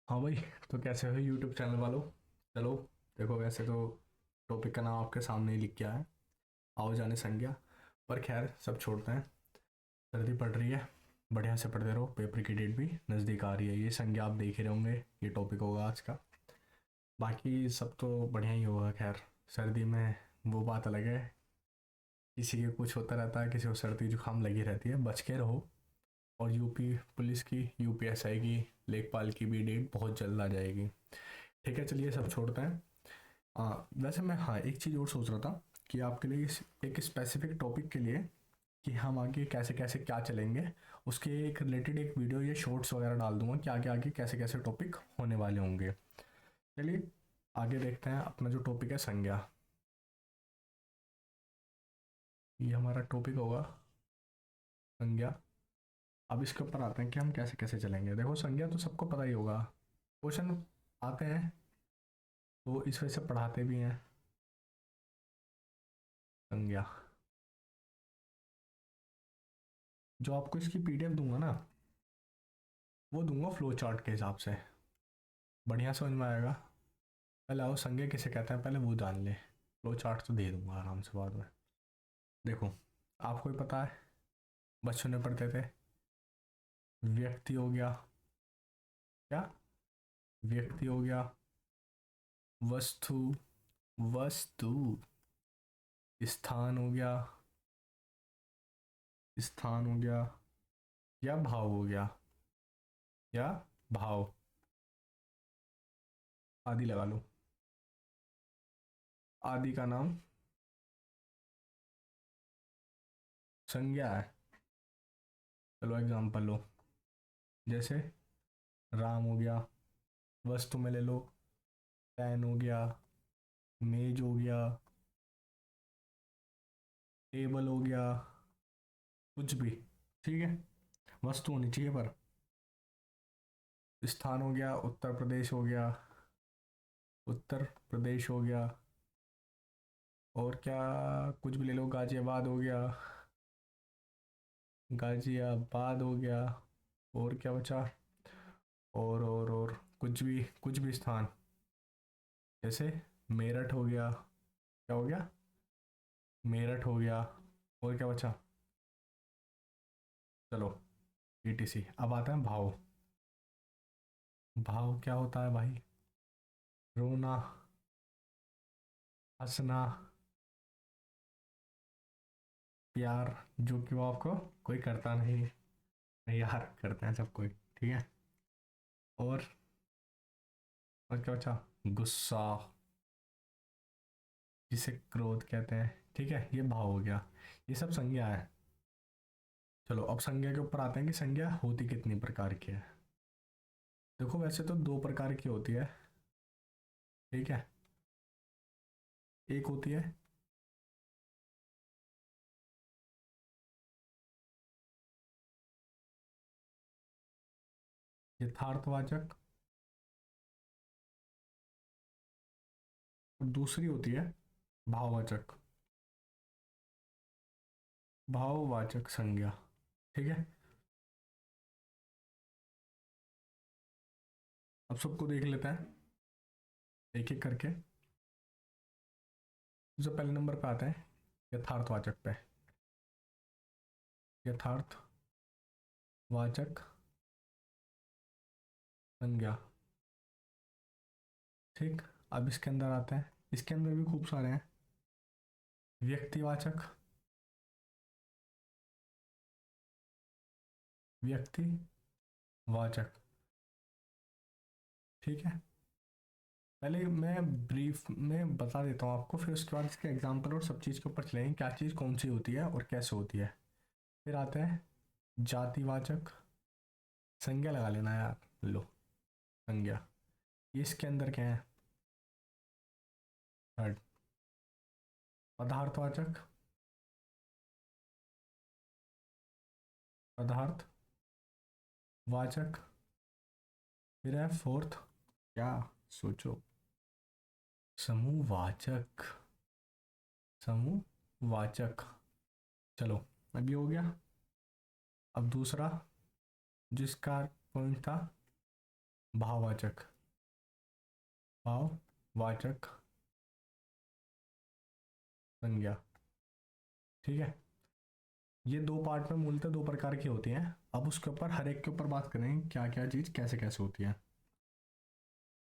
हाँ भाई। तो कैसे हो यूट्यूब चैनल वालों। चलो, देखो वैसे तो टॉपिक का नाम आपके सामने ही लिख के आया है, आओ जाने संज्ञा। पर खैर सब छोड़ते हैं। सर्दी पड़ रही है, बढ़िया से पढ़ते रहो, पेपर की डेट भी नज़दीक आ रही है। ये संज्ञा आप देख ही रहे होंगे, ये टॉपिक होगा आज का। बाकी सब तो बढ़िया ही होगा। खैर सर्दी में वो बात अलग है, किसी के कुछ होता रहता है, किसी को सर्दी जुकाम लगी रहती है, बच के रहो। और यूपी पुलिस की, यूपीएसआई की, लेखपाल की भी डेट बहुत जल्द आ जाएगी। ठीक है, चलिए सब छोड़ते हैं। वैसे मैं हाँ एक चीज़ और सोच रहा था कि आपके लिए एक स्पेसिफिक टॉपिक के लिए कि हम आगे कैसे कैसे क्या चलेंगे, उसके एक रिलेटेड एक वीडियो या शॉर्ट्स वगैरह डाल दूंगा कि आगे आगे कैसे कैसे टॉपिक होने वाले होंगे। चलिए आगे देखते हैं। अपना जो टॉपिक है संज्ञा, ये हमारा टॉपिक होगा संज्ञा। अब इसके ऊपर आते हैं कि हम कैसे कैसे चलेंगे। देखो संज्ञा तो सबको पता ही होगा, क्वेश्चन आते हैं तो इस वजह से पढ़ाते भी हैं। संज्ञा जो आपको इसकी पीडीएफ दूंगा ना, वो दूंगा फ्लो चार्ट के हिसाब से, बढ़िया समझ में आएगा। पहले आओ संज्ञा किसे कहते हैं पहले वो जान ले, फ्लो चार्ट तो दे दूंगा आराम से बाद में। देखो, आपको ही पता है, बच्चों ने पढ़ते थे। व्यक्ति हो गया, क्या, व्यक्ति हो गया, वस्तु, वस्तु, स्थान हो गया, स्थान हो गया, या भाव हो गया, या भाव, आदि लगा लो। आदि का नाम संज्ञा है। चलो एग्जांपल लो, जैसे राम हो गया, वस्तु में ले लो, पेन हो गया, मेज हो गया, टेबल हो गया, कुछ भी। ठीक है, वस्तु होनी चाहिए पर। स्थान हो गया, उत्तर प्रदेश हो गया, उत्तर प्रदेश हो गया। और क्या, कुछ भी ले लो, गाजियाबाद हो गया, गाजियाबाद हो गया। और क्या बचा, और कुछ भी स्थान, जैसे मेरठ हो गया, क्या हो गया, मेरठ हो गया। और क्या बचा, चलो ईटीसी। अब आता है भाव। भाव क्या होता है भाई, रोना, हंसना, प्यार, जो कि वो आपको कोई करता नहीं, यार करते हैं सब कोई। ठीक है, और क्या बचा, गुस्सा, जिसे क्रोध कहते हैं। ठीक है, ये भाव हो गया, ये सब संज्ञा है। चलो अब संज्ञा के ऊपर आते हैं कि संज्ञा होती कितनी प्रकार की है। देखो वैसे तो दो प्रकार की होती है। ठीक है, एक होती है यथार्थवाचक, और दूसरी होती है भाववाचक, भाववाचक संज्ञा। ठीक है, अब सबको देख लेते हैं एक एक करके। जो पहले नंबर पे आते हैं यथार्थवाचक पे, यथार्थवाचक संज्ञा। ठीक, अब इसके अंदर आते हैं, इसके अंदर भी खूब सारे हैं। व्यक्तिवाचक, व्यक्तिवाचक। ठीक है, पहले मैं ब्रीफ में बता देता हूँ आपको, फिर उसके बाद इसके एग्जाम्पल और सब चीज़ के ऊपर चलेंगे, क्या चीज़ कौन सी होती है और कैसे होती है। फिर आते हैं जातिवाचक, संज्ञा लगा लेना यार, लो संज्ञा। ये इसके अंदर क्या है, थर्ड। पदार्थवाचक, पदार्थवाचक। फिर है फोर्थ, क्या, सोचो, समूहवाचक, समूहवाचक। चलो अभी हो गया। अब दूसरा जिसका पॉइंट था, भाववाचक, भाववाचक संज्ञा। ठीक है, ये दो पार्ट में मूलतः दो प्रकार की होती हैं। अब उसके ऊपर हर एक के ऊपर बात करेंगे क्या क्या चीज़ कैसे कैसे होती है।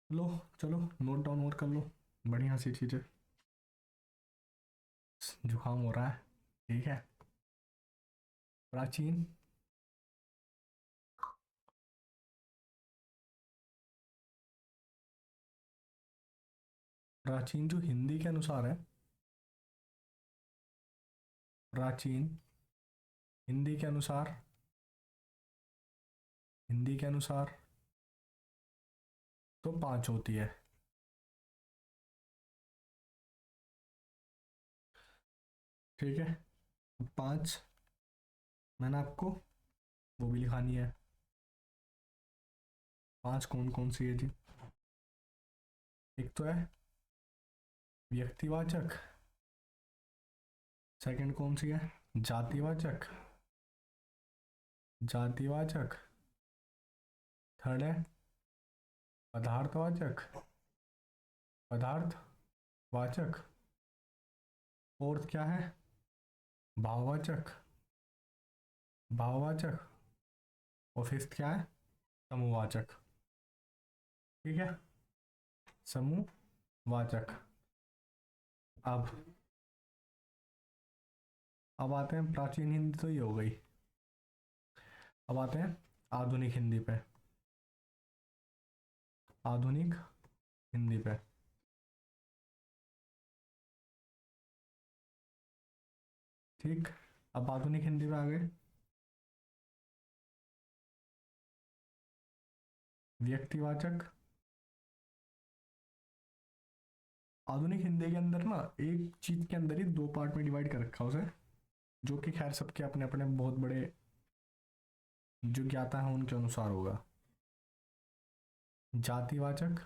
लो चलो नोट डाउन और कर लो, बढ़िया सी चीज़ें। जुकाम हो रहा है, ठीक है। प्राचीन, प्राचीन जो हिंदी के अनुसार है, प्राचीन हिंदी के अनुसार, हिंदी के अनुसार तो पांच होती है। ठीक है, पांच मैंने आपको वो भी लिखानी है। पांच कौन कौन सी है जी? एक तो है व्यक्तिवाचक, सेकंड कौन सी है? जातिवाचक, जातिवाचक। थर्ड है पदार्थवाचक, पदार्थवाचक। फोर्थ क्या है? भाववाचक, भाववाचक। और फिफ्थ क्या है? समूहवाचक। ठीक है, समूहवाचक। अब आते हैं प्राचीन हिंदी, तो ये हो गई। अब आते हैं आधुनिक हिंदी पे, आधुनिक हिंदी पे। ठीक, अब आधुनिक हिंदी पे आ गए। व्यक्तिवाचक, आधुनिक हिंदी के अंदर ना एक चीज के अंदर ही दो पार्ट में डिवाइड कर रखा उसे, जो कि खैर सबके अपने अपने बहुत बड़े जो ज्ञाता है उनके अनुसार होगा। जातिवाचक,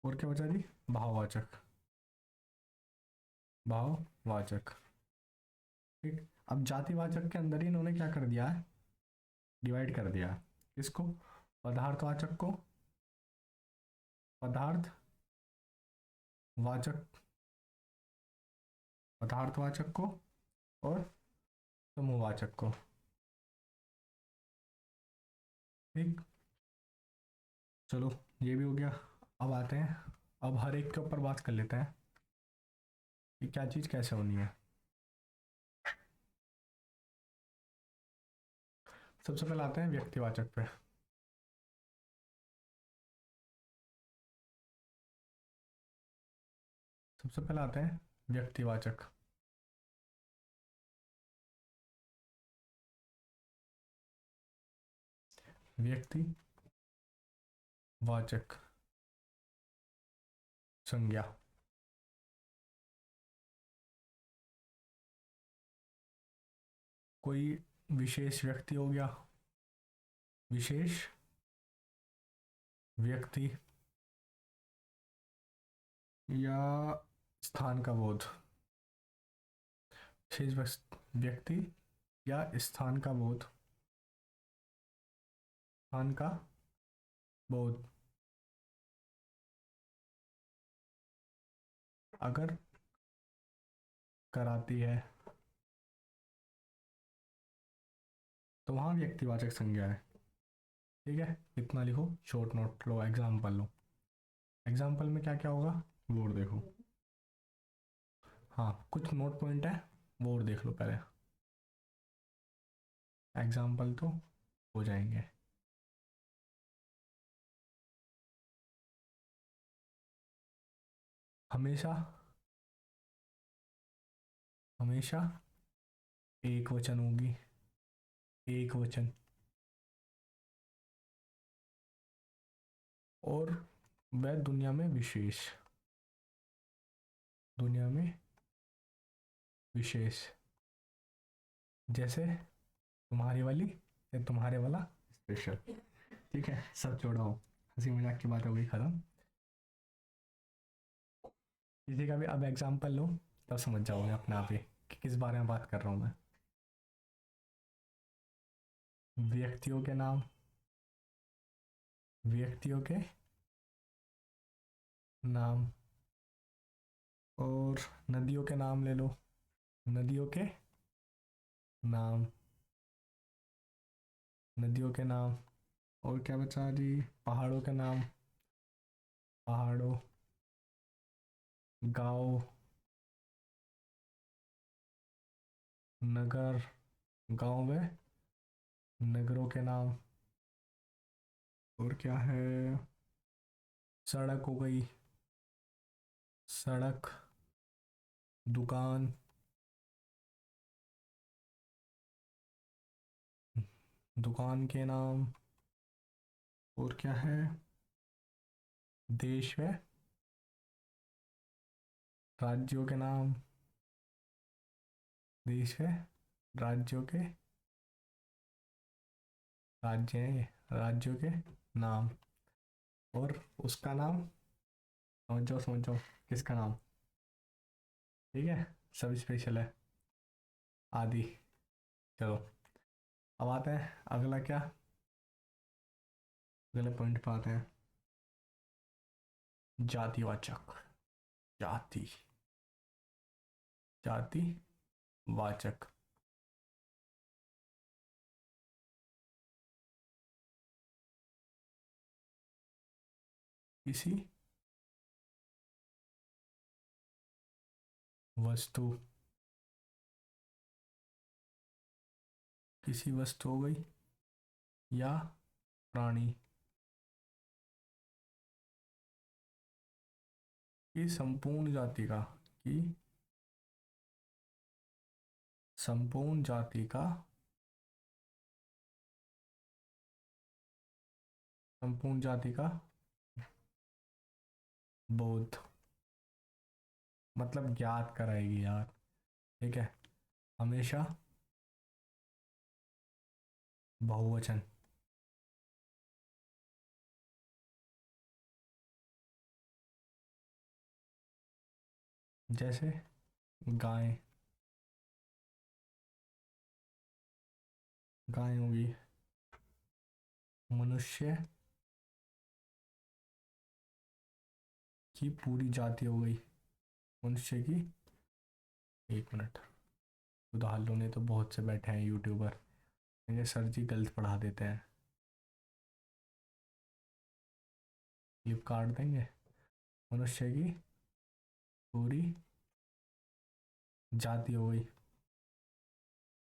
और क्या बचा जी? भाववाचक, भाववाचक। ठीक, अब जातिवाचक के अंदर ही इन्होंने क्या कर दिया है? डिवाइड कर दिया है। किसको? पदार्थवाचक को, पदार्थवाचक, पदार्थवाचक को और समूहवाचक को। ठीक, चलो ये भी हो गया। अब आते हैं, अब हर एक के ऊपर बात कर लेते हैं कि क्या चीज़ कैसे होनी है। सबसे पहले आते हैं व्यक्तिवाचक पे। सबसे पहले आते हैं व्यक्तिवाचक। व्यक्तिवाचक संज्ञा। कोई विशेष व्यक्ति हो गया, विशेष व्यक्ति या स्थान का बोध, विशेष व्यक्ति या स्थान का बोध, स्थान का बोध अगर कराती है तो वहां व्यक्तिवाचक संज्ञा है। ठीक है, इतना लिखो, शॉर्ट नोट लो, एग्जाम्पल लो। एग्जाम्पल में क्या क्या होगा वो और देखो। हाँ कुछ नोट पॉइंट है वो और देख लो पहले, एग्जाम्पल तो हो जाएंगे। हमेशा, हमेशा एक वचन होगी, एक वचन। और वह दुनिया में विशेष, दुनिया में विशेष। जैसे तुम्हारी वाली या तुम्हारे वाला स्पेशल। ठीक है, सब छोड़ो, हंसी मजाक की बात हो गई खत्म। किसी का भी अब एग्जाम्पल लो, तब समझ जाओगे अपने आप ही कि किस बारे में बात कर रहा हूँ मैं। व्यक्तियों के नाम, व्यक्तियों के नाम। और नदियों के नाम ले लो, नदियों के नाम, नदियों के नाम। और क्या बचा जी? पहाड़ों के नाम, पहाड़ों, गांव, नगर, गांव में नगरों के नाम। और क्या है? सड़क हो गई, सड़क, दुकान, दुकान के नाम। और क्या है? देश है, राज्यों के नाम, देश है, राज्यों के, राज्य हैं ये, राज्यों के नाम। और उसका नाम, समझ जाओ समझ जाओ, किसका नाम? ठीक है, सब स्पेशल है, आदि। चलो, अब आते हैं अगला क्या, अगले पॉइंट पे आते हैं। जातिवाचक, जाति, जाति वाचक। किसी वस्तु, किसी वस्तु हो गई या प्राणी की संपूर्ण जाति का, की संपूर्ण जाति का, संपूर्ण जाति का बोध, मतलब ज्ञात कराएगी यार। ठीक है, हमेशा बहुवचन। जैसे गाय, गाय होगी। मनुष्य की पूरी जाति हो गई, मनुष्य की। एक मिनट, उदाहरणों ने तो बहुत से बैठे हैं यूट्यूबर, इन्हें सर जी गलत पढ़ा देते हैं, क्लिप काट देंगे। मनुष्य की पूरी जाति हो गई।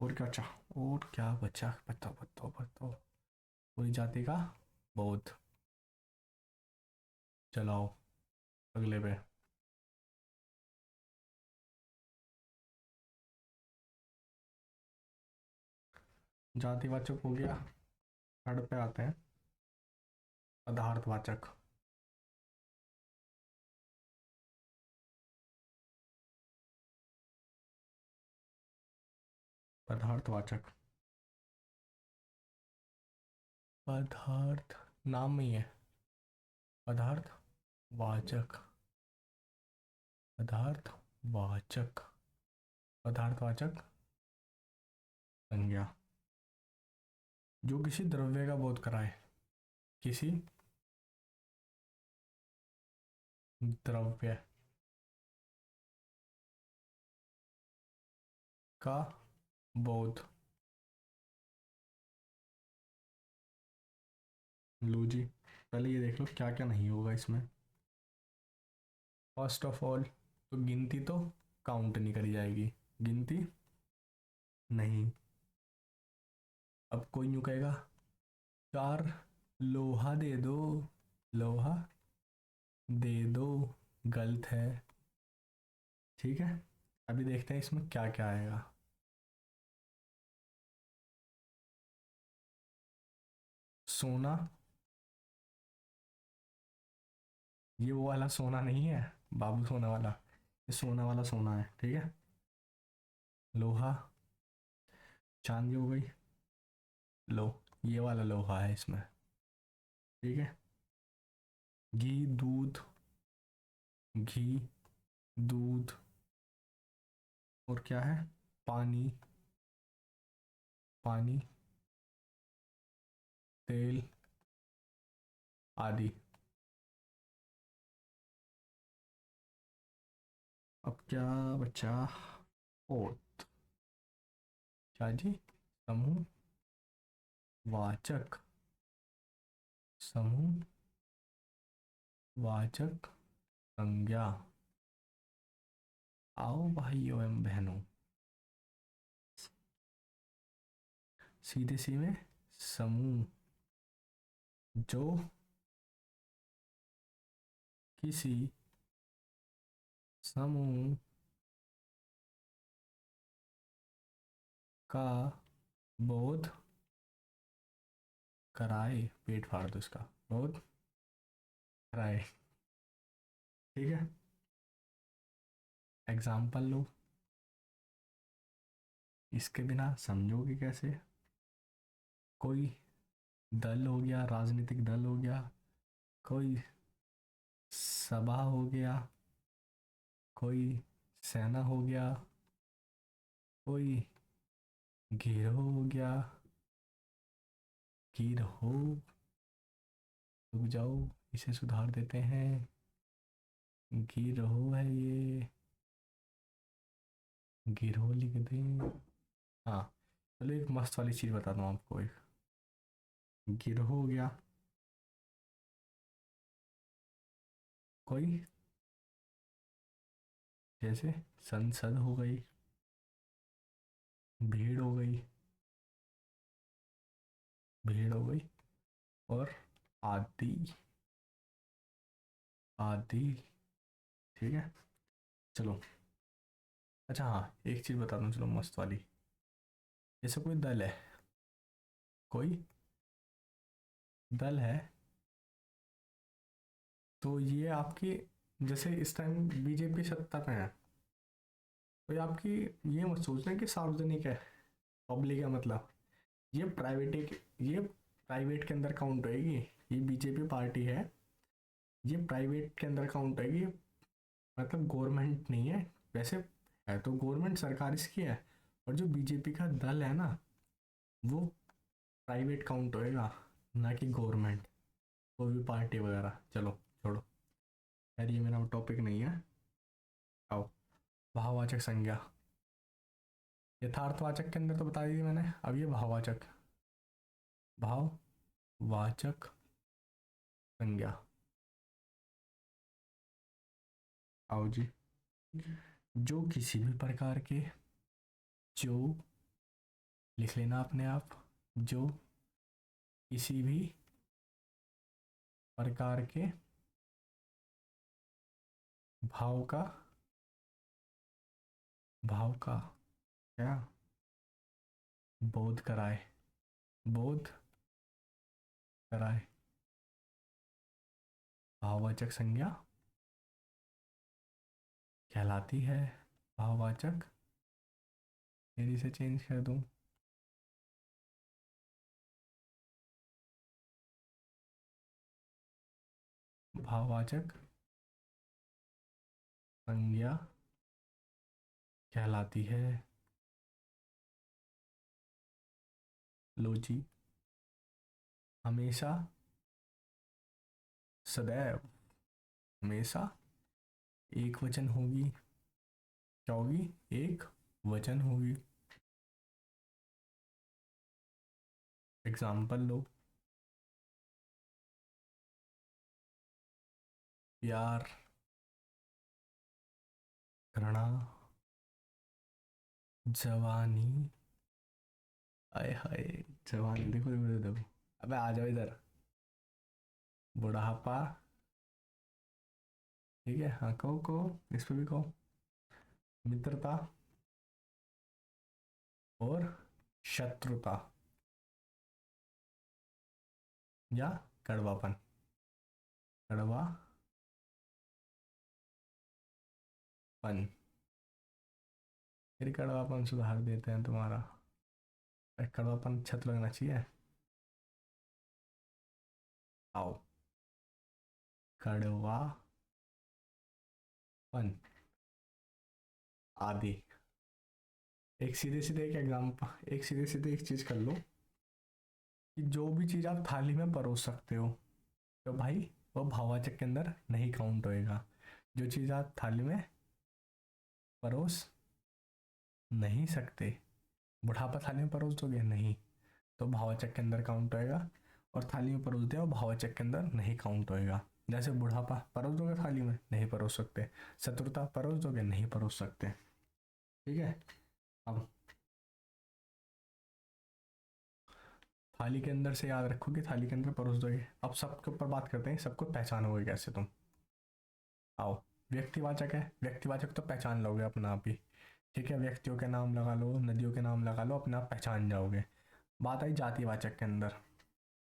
और क्या चाह, और क्या बचा, बताओ बताओ बताओ। पूरी जाति का बोध। चलाओ अगले पे। जातिवाचक हो गया, थर्ड पे आते हैं पदार्थवाचक। पदार्थवाचक, पदार्थ नाम में ही है, पदार्थ वाचक, पदार्थ वाचक, पदार्थवाचक संज्ञा, जो किसी द्रव्य का बोध कराए, किसी द्रव्य का बोध। लो जी, पहले ये देख लो क्या क्या नहीं होगा इसमें। फर्स्ट ऑफ ऑल तो गिनती तो काउंट नहीं करी जाएगी, गिनती नहीं। अब कोई यूं कहेगा, चार लोहा दे दो, लोहा दे दो, गलत है। ठीक है, अभी देखते हैं इसमें क्या क्या आएगा। सोना, ये वो वाला सोना नहीं है, बाबू सोना वाला, ये सोना वाला सोना है। ठीक है, लोहा, चांदी हो गई, लो, ये वाला लोहा है इसमें। ठीक है, घी, दूध, घी, दूध। और क्या है? पानी, पानी, तेल आदि। अब क्या बचा? फोर्थ, क्या जी? समूह वाचक, समूह वाचक संज्ञा। आओ भाइयों एवं बहनों, सीधे सी में समूह जो किसी समूह का बोध कराए, पेट फाड़ दो इसका, बोध कराए। ठीक है, एग्जाम्पल लो, इसके बिना समझोगे कैसे? कोई दल हो गया, राजनीतिक दल हो गया, कोई सभा हो गया, कोई सेना हो गया, कोई गिरोह हो गया, गिरोह, रुक जाओ इसे सुधार देते हैं, गिरोह है ये, गिरोह लिख दें। हाँ, चलो एक मस्त वाली चीज बताता हूँ आपको। एक गिरोह हो गया, कोई जैसे संसद हो गई, भीड़ हो गई, भीड़ हो गई, और आदि, आदि। ठीक है, चलो। अच्छा हाँ, एक चीज बता दूं, चलो मस्त वाली। जैसे कोई दल है, कोई दल है, तो ये आपकी, जैसे इस टाइम बीजेपी सत्ता पे है, तो ये आपकी, ये मत सोचना कि सार्वजनिक है, पब्लिक है, मतलब ये प्राइवेट, ये प्राइवेट के अंदर काउंट होएगी। ये बीजेपी पार्टी है, ये प्राइवेट के अंदर काउंट होएगी, मतलब गवर्नमेंट नहीं है। वैसे है तो गवर्नमेंट, सरकार इसकी है, और जो बीजेपी का दल है ना, वो प्राइवेट काउंट होएगा, ना कि गवर्नमेंट, कोई भी पार्टी वगैरह। चलो छोड़ो यार, ये मेरा टॉपिक नहीं है। आओ, भाववाचक संज्ञा। यथार्थवाचक के अंदर तो बता दी मैंने, अब ये भाववाचक, भाववाचक संज्ञा। आओ जी, जो किसी भी प्रकार के, जो, लिख लेना अपने आप, जो किसी भी प्रकार के भाव का, भाव का क्या, बोध कराए, बोध कराए, भाववाचक संज्ञा कहलाती है। भाववाचक, फिर इसे चेंज कर दूं, भाववाचक संज्ञा कहलाती है। लो जी, हमेशा, सदैव, हमेशा एक वचन होगी, क्या होगी? एक वचन होगी। एग्जाम्पल लो, प्यार, घृणा, जवानी, आय हाय, जवानी, देखो देखो देखो देखो, अबे आ जाओ इधर, बुढ़ापा, ठीक है, हाँ कहो इस पे भी कहो, मित्रता और शत्रुता, या कड़वापन, कड़वापन, फिर कड़वापन सुधार देते हैं तुम्हारा। कड़वापन अच्छा तो लगना चाहिए। आओ, कड़वापन आदि। एक सीधे सीधे एक एग्जाम्पल, एक सीधे सीधे एक चीज कर लो, कि जो भी चीज़ आप थाली में परोस सकते हो तो भाई वो भाववाचक के अंदर नहीं काउंट होएगा। जो चीज़ आप थाली में परोस नहीं सकते, बुढ़ापा थाली में परोस दोगे नहीं, तो भाववाचक के अंदर काउंट होएगा। और थाली में परोस दिया वो भाववाचक के अंदर नहीं काउंट होएगा। जैसे बुढ़ापा परोस दोगे थाली में, नहीं परोस सकते। शत्रुता परोस दोगे, नहीं परोस सकते। ठीक है। अब थाली के अंदर से याद रखो कि थाली के अंदर परोस दोगे। अब सबके ऊपर बात करते हैं, सबको पहचानोगे कैसे तुम। आओ, व्यक्तिवाचक है, व्यक्तिवाचक तो पहचान लोगे अपना आप ही। ठीक है, व्यक्तियों के नाम लगा लो, नदियों के नाम लगा लो, अपने आप पहचान जाओगे। बात आई जातिवाचक के अंदर।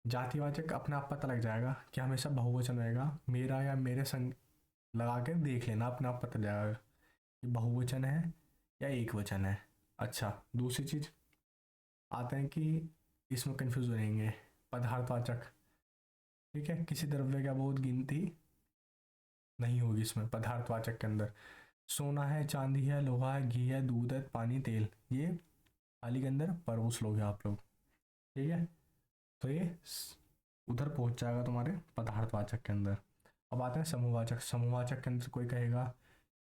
जातिवाचक अपने आप पता लग जाएगा कि हमेशा बहुवचन होएगा, मेरा या मेरे संग लगा के देख लेना, अपने आप पता जाएगा कि बहुवचन है या एक वचन है। अच्छा, दूसरी चीज आता है कि इसमें कंफ्यूज हो जाएंगे, पदार्थवाचक। ठीक है, किसी द्रव्य का बहुत गिनती नहीं होगी इसमें पदार्थवाचक के अंदर। सोना है, चांदी है, लोहा है, घी है, दूध है, पानी, तेल, ये थाली के अंदर परोस लोगे आप लोग। ठीक है, तो ये उधर पहुंच जाएगा तुम्हारे पदार्थवाचक के अंदर। अब आते हैं समूहवाचक। समूहवाचक के अंदर कोई कहेगा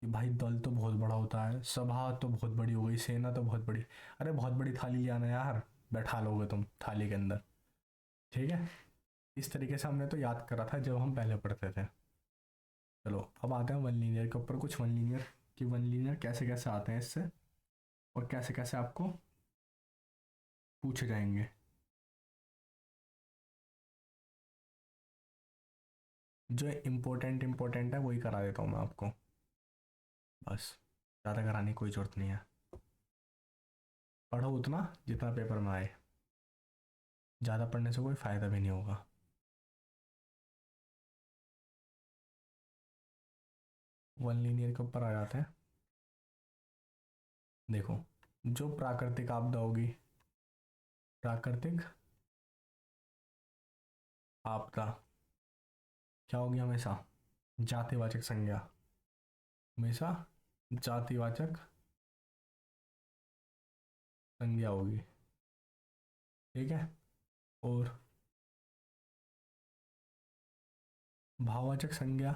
कि भाई दल तो बहुत बड़ा होता है, सभा तो बहुत बड़ी हो गई, सेना तो बहुत बड़ी। अरे बहुत बड़ी थाली ले आना यार, बैठा लोगे तुम थाली के अंदर। ठीक है, इस तरीके से हमने तो याद करा था जब हम पहले पढ़ते थे। चलो अब आते हैं वन लीनियर के ऊपर। कुछ वन लीनियर कि वन लीनियर कैसे कैसे आते हैं इससे, और कैसे कैसे आपको पूछे जाएंगे। जो इम्पोर्टेंट है वही करा देता हूँ मैं आपको, बस ज़्यादा कराने की कोई ज़रूरत नहीं है। पढ़ो उतना जितना पेपर में आए, ज़्यादा पढ़ने से कोई फ़ायदा भी नहीं होगा। वन लीनियर के ऊपर आ जाते हैं। देखो, जो प्राकृतिक आपदा होगी, प्राकृतिक आपदा क्या होगी हमेशा, जातिवाचक संज्ञा, हमेशा जातिवाचक संज्ञा होगी। ठीक है, और भाववाचक संज्ञा,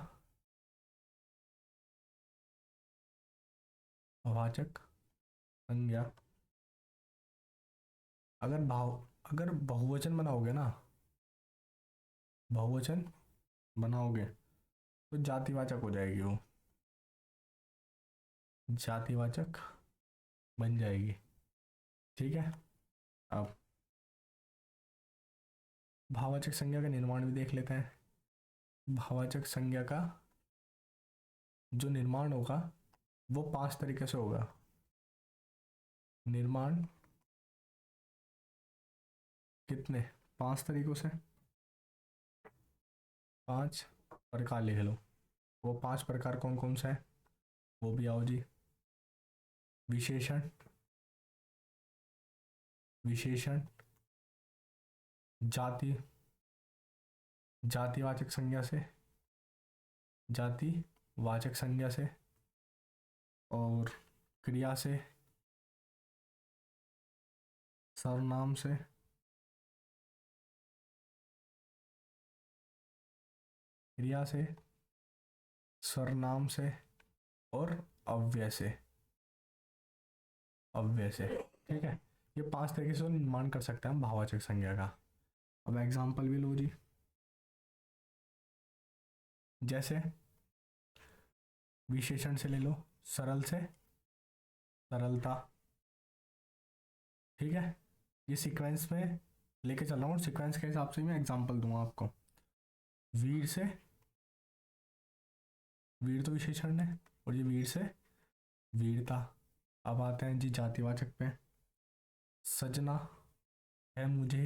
भाववाचक संज्ञा अगर भाव अगर बहुवचन बनाओगे ना, बहुवचन बनाओगे तो जातिवाचक हो जाएगी वो, जातिवाचक बन जाएगी। ठीक है, अब भाववाचक संज्ञा का निर्माण भी देख लेते हैं। भाववाचक संज्ञा का जो निर्माण होगा वो 5 तरीके से होगा। निर्माण कितने, 5 तरीकों से, 5 प्रकार लिख लो। वो 5 प्रकार कौन कौन सा है वो भी आओ जी। विशेषण, विशेषण, जाति, जातिवाचक संज्ञा से, जातिवाचक संज्ञा से, और क्रिया से, सर्वनाम से, क्रिया से, सर्वनाम से, और अव्यय से, अव्यय से। ठीक है, ये 5 तरीके से निर्माण कर सकते हैं हम भाववाचक संज्ञा का। अब एग्जाम्पल भी लो जी। जैसे विशेषण से ले लो, सरल से सरलता। ठीक है, ये सीक्वेंस में लेके चल रहा हूँ, सीक्वेंस के हिसाब से मैं एग्जाम्पल दूंगा आपको। वीर से, वीर तो विशेषण है, और ये वीर से वीरता। अब आते हैं जी जातिवाचक पे। सजना है मुझे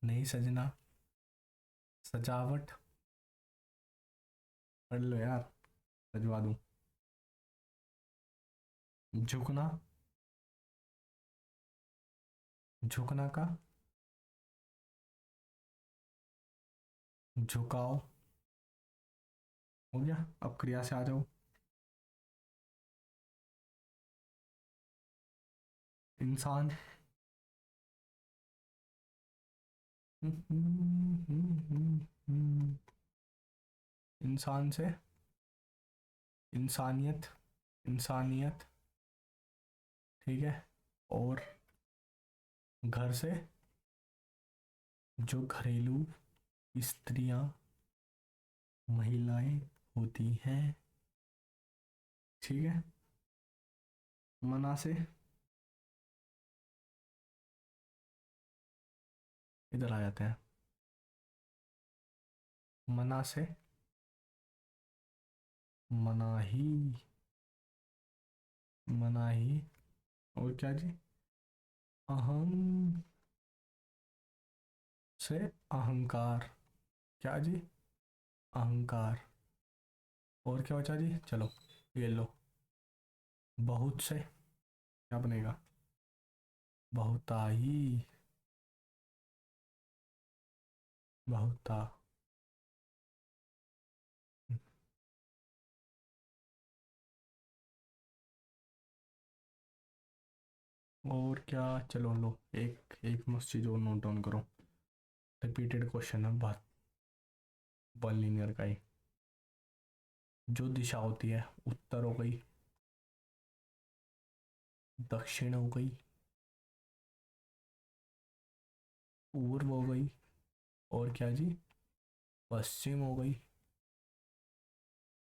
नहीं सजना, सजावट, पढ़ लो यार, सजवा दूं। झुकना, झुकना का झुकाव हो गया। अब क्रिया से आ जाओ। इंसान, इंसान से इंसानियत, इंसानियत, ठीक है। और घर से जो घरेलू स्त्रियां, महिलाएं होती हैं, ठीक है। मना से इधर आ जाते हैं, मना से मनाही, मनाही। और क्या जी, अहम से अहंकार, क्या जी, अहंकार। और क्या बचा जी, चलो ये लो, बहुत से क्या बनेगा, बहुताई, बहुता। और क्या, चलो लो, एक एक मस्त चीज और नोट डाउन करो। रिपीटेड क्वेश्चन है बहुत, वन लीनियर का ही। जो दिशा होती है, उत्तर हो गई, दक्षिण हो गई, पूर्व हो गई, और क्या जी, पश्चिम हो गई,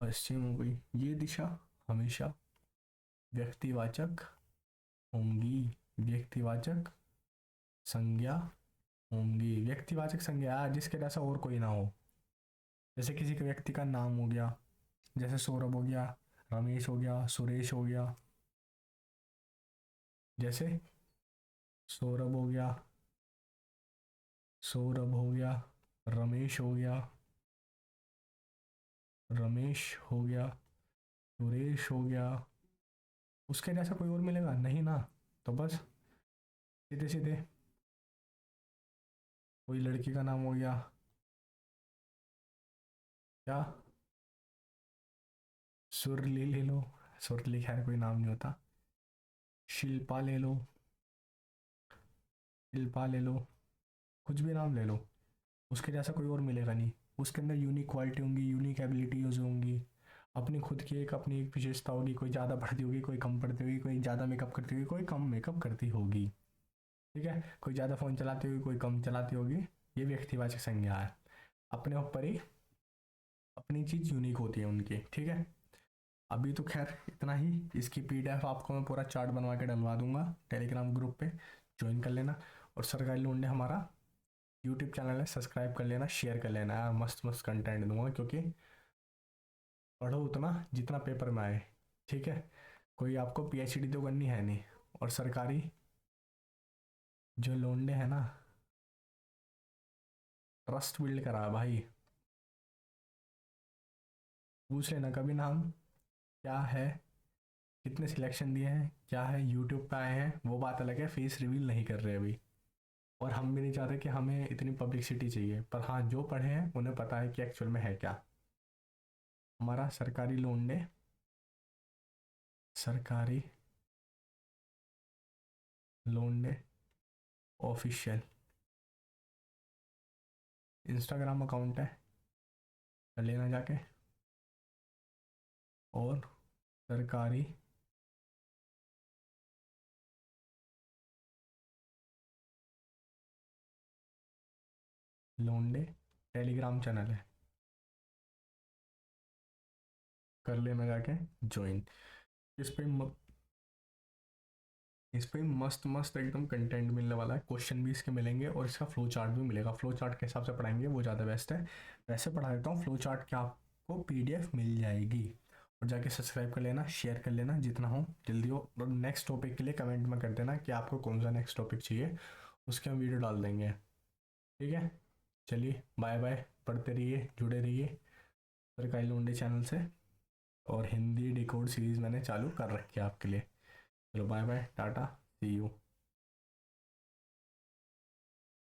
पश्चिम हो गई। ये दिशा हमेशा व्यक्तिवाचक होंगी, व्यक्तिवाचक संज्ञा होंगी, व्यक्तिवाचक संज्ञा, जिसके जैसा और कोई ना हो। जैसे किसी के व्यक्ति का नाम हो गया, जैसे सौरभ हो गया, रमेश हो गया, सुरेश हो गया, जैसे सौरभ हो गया, सौरभ हो गया, रमेश हो गया, रमेश हो गया, सुरेश हो गया। उसके जैसा कोई और मिलेगा नहीं ना, तो बस सीधे सीधे कोई लड़की का नाम हो गया, क्या, सुरली ले लो, सुरली खैर कोई नाम नहीं होता। शिल्पा ले लो, शिल्पा ले लो, कुछ भी नाम ले लो, उसके जैसा कोई और मिलेगा नहीं। उसके अंदर यूनिक क्वालिटी होंगी, यूनिक एबिलिटीज होंगी, अपनी खुद की एक अपनी एक विशेषता होगी। कोई ज़्यादा पढ़ती होगी, कोई कम पढ़ती होगी, कोई ज़्यादा मेकअप करती होगी, कोई कम मेकअप करती होगी, ठीक है। कोई ज़्यादा फ़ोन चलाती होगी, कोई कम चलाती होगी। ये व्यक्तिवाचक संज्ञा है, अपने ऊपर ही अपनी चीज़ यूनिक होती है उनकी, ठीक है। अभी तो खैर इतना ही। इसकी पीडीएफ आपको मैं पूरा चार्ट बनवा के डलवा दूंगा, टेलीग्राम ग्रुप पे ज्वाइन कर लेना। और सरकारी लोन ने हमारा यूट्यूब चैनल है, सब्सक्राइब कर लेना, शेयर कर लेना यार, मस्त मस्त कंटेंट दूंगा, क्योंकि पढ़ो उतना जितना पेपर में आए, ठीक है। कोई आपको पीएचडी तो करनी है नहीं। और सरकारी जो लोंडे है ना, ट्रस्ट बिल्ड करा है भाई। पूछ लेना कभी नाम क्या है, कितने सिलेक्शन दिए हैं, क्या है, यूट्यूब पे आए हैं, वो बात अलग है, फेस रिवील नहीं कर रहे अभी। और हम भी नहीं चाहते कि हमें इतनी पब्लिसिटी चाहिए, पर हाँ जो पढ़े हैं उन्हें पता है कि एक्चुअल में है क्या। हमारा सरकारी लोंडे, सरकारी लोंडे ऑफिशियल इंस्टाग्राम अकाउंट है, कर लेना जाके। और सरकारी लोंडे टेलीग्राम चैनल है, कर लेना जाके ज्वाइन। इस पे इस पे मस्त मस्त एकदम कंटेंट मिलने वाला है, क्वेश्चन भी इसके मिलेंगे और इसका फ्लो चार्ट भी मिलेगा। फ्लो चार्ट के हिसाब से पढ़ाएंगे वो ज़्यादा बेस्ट है। वैसे पढ़ा देता हूँ, फ्लो चार्ट की आपको पीडीएफ मिल जाएगी। और जाके सब्सक्राइब कर लेना, शेयर कर लेना जितना हो जल्दी हो। और नेक्स्ट टॉपिक के लिए कमेंट में कर देना कि आपको कौन सा नेक्स्ट टॉपिक चाहिए, उसके हम वीडियो डाल देंगे, ठीक है। चलिए बाय बाय, पढ़ते रहिए, जुड़े रहिए सरकारी लोंडे चैनल से। और हिंदी डिकोड सीरीज़ मैंने चालू कर रखी है आपके लिए। चलो बाय बाय, टाटा, सी यू।